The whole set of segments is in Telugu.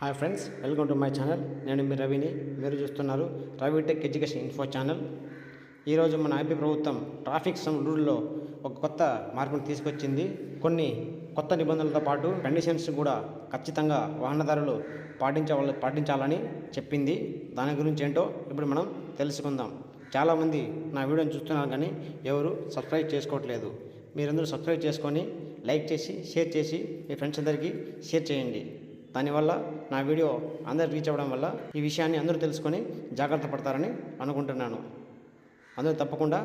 Hi friends, welcome to my channel. నేను మీ రవిని. మీరు చూస్తున్నారు Ravi tech education info channel. ఈరోజు మన ఏపీ ప్రభుత్వం ట్రాఫిక్ రూల్లో ఒక కొత్త మార్పును తీసుకొచ్చింది. కొన్ని కొత్త నిబంధనలతో పాటు కండిషన్స్ కూడా ఖచ్చితంగా వాహనదారులు పాటించాలని చెప్పింది. దాని గురించి ఏంటో ఇప్పుడు మనం తెలుసుకుందాం. చాలామంది నా వీడియోని చూస్తున్నారు కానీ ఎవరు సబ్స్క్రైబ్ చేసుకోవట్లేదు. మీరందరూ సబ్స్క్రైబ్ చేసుకొని లైక్ చేసి షేర్ చేసి మీ ఫ్రెండ్స్ అందరికీ షేర్ చేయండి. దానివల్ల నా వీడియో అందరు రీచ్ అవ్వడం వల్ల ఈ విషయాన్ని అందరూ తెలుసుకొని జాగ్రత్త పడతారని అనుకుంటున్నాను. అందరూ తప్పకుండా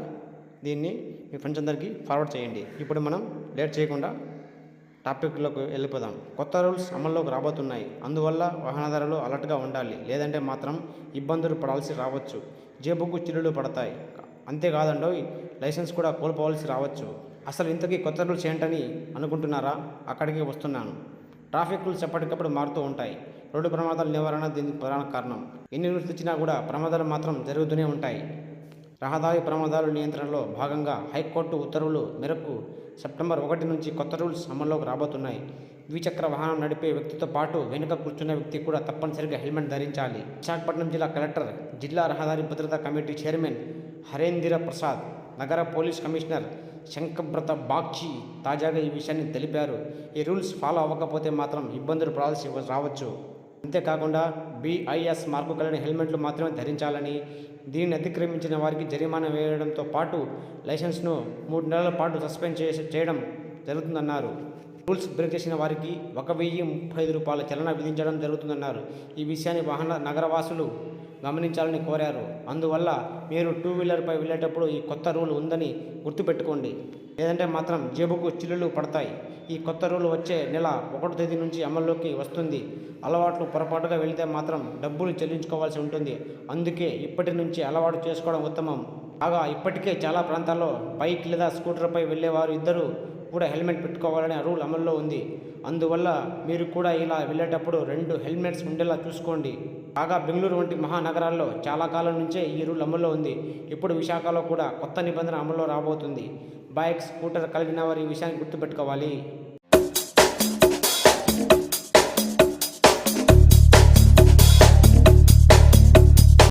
దీన్ని మీ ఫ్రెండ్స్ అందరికీ ఫార్వర్డ్ చేయండి. ఇప్పుడు మనం లేట్ చేయకుండా టాపిక్లోకి వెళ్ళిపోదాం. కొత్త రూల్స్ అమల్లోకి రాబోతున్నాయి. అందువల్ల వాహనదారులు అలర్ట్గా ఉండాలి, లేదంటే మాత్రం ఇబ్బందులు పడాల్సి రావచ్చు. జేబుకు చిల్లులు పడతాయి. అంతేకాదండో లైసెన్స్ కూడా కోల్పోవాల్సి రావచ్చు. అసలు ఇంతకీ కొత్త రూల్స్ ఏంటని అనుకుంటున్నారా? అక్కడికి వస్తున్నాను. ట్రాఫిక్ రూల్స్ ఎప్పటికప్పుడు మారుతూ ఉంటాయి. రోడ్డు ప్రమాదాల నివారణ దీనికి ప్రధాన కారణం. ఎన్ని రూల్స్ ఇచ్చినా కూడా ప్రమాదాలు మాత్రం జరుగుతూనే ఉంటాయి. రహదారి ప్రమాదాల నియంత్రణలో భాగంగా హైకోర్టు ఉత్తర్వుల మేరకు సెప్టెంబర్ 1 నుంచి కొత్త రూల్స్ అమల్లోకి రాబోతున్నాయి. ద్విచక్ర వాహనం నడిపే వ్యక్తితో పాటు వెనుక కూర్చున్న వ్యక్తి కూడా తప్పనిసరిగా హెల్మెట్ ధరించాలి. విశాఖపట్నం జిల్లా కలెక్టర్, జిల్లా రహదారి భద్రతా కమిటీ చైర్మన్ హరేంద్ర ప్రసాద్, నగర పోలీస్ కమిషనర్ శంకబ్రత బాగ్చి తాజాగా ఈ విషయాన్ని తెలిపారు. ఈ రూల్స్ ఫాలో అవ్వకపోతే మాత్రం ఇబ్బందులు పడాల్సి రావచ్చు. అంతేకాకుండా BIS మార్కు కలిగిన హెల్మెట్లు మాత్రమే ధరించాలని, దీనిని అతిక్రమించిన వారికి జరిమానా వేయడంతో పాటు లైసెన్స్ను 3 నెలల పాటు సస్పెండ్ చేయడం జరుగుతుందన్నారు. రూల్స్ బ్రేక్ చేసిన వారికి 1,035 రూపాయల చలన విధించడం జరుగుతుందన్నారు. ఈ విషయాన్ని నగరవాసులు గమనించాలని కోరారు. అందువల్ల మీరు 2 వీలర్పై వెళ్ళేటప్పుడు ఈ కొత్త రూల్ ఉందని గుర్తుపెట్టుకోండి, లేదంటే మాత్రం జేబుకు చిల్లులు పడతాయి. ఈ కొత్త రూల్ వచ్చే నెల 1వ తేదీ నుంచి అమల్లోకి వస్తుంది. అలవాట్లు పొరపాటుగా వెళితే మాత్రం డబ్బులు చెల్లించుకోవాల్సి ఉంటుంది. అందుకే ఇప్పటి నుంచి అలవాటు చేసుకోవడం ఉత్తమం. కాగా ఇప్పటికే చాలా ప్రాంతాల్లో బైక్ లేదా స్కూటర్పై వెళ్ళేవారు ఇద్దరు కూడా హెల్మెట్ పెట్టుకోవాలనే రూల్ అమల్లో ఉంది. అందువల్ల మీరు కూడా ఇలా వెళ్ళేటప్పుడు 2 హెల్మెట్స్ ఉండేలా చూసుకోండి. కాగా బెంగళూరు వంటి మహానగరాల్లో చాలా కాలం నుంచే ఈ రూల్ అమల్లో ఉంది. ఇప్పుడు విశాఖలో కూడా కొత్త నిబంధన అమల్లో రాబోతుంది. బైక్, స్కూటర్ కలిగిన వారు ఈ విషయాన్ని గుర్తుపెట్టుకోవాలి.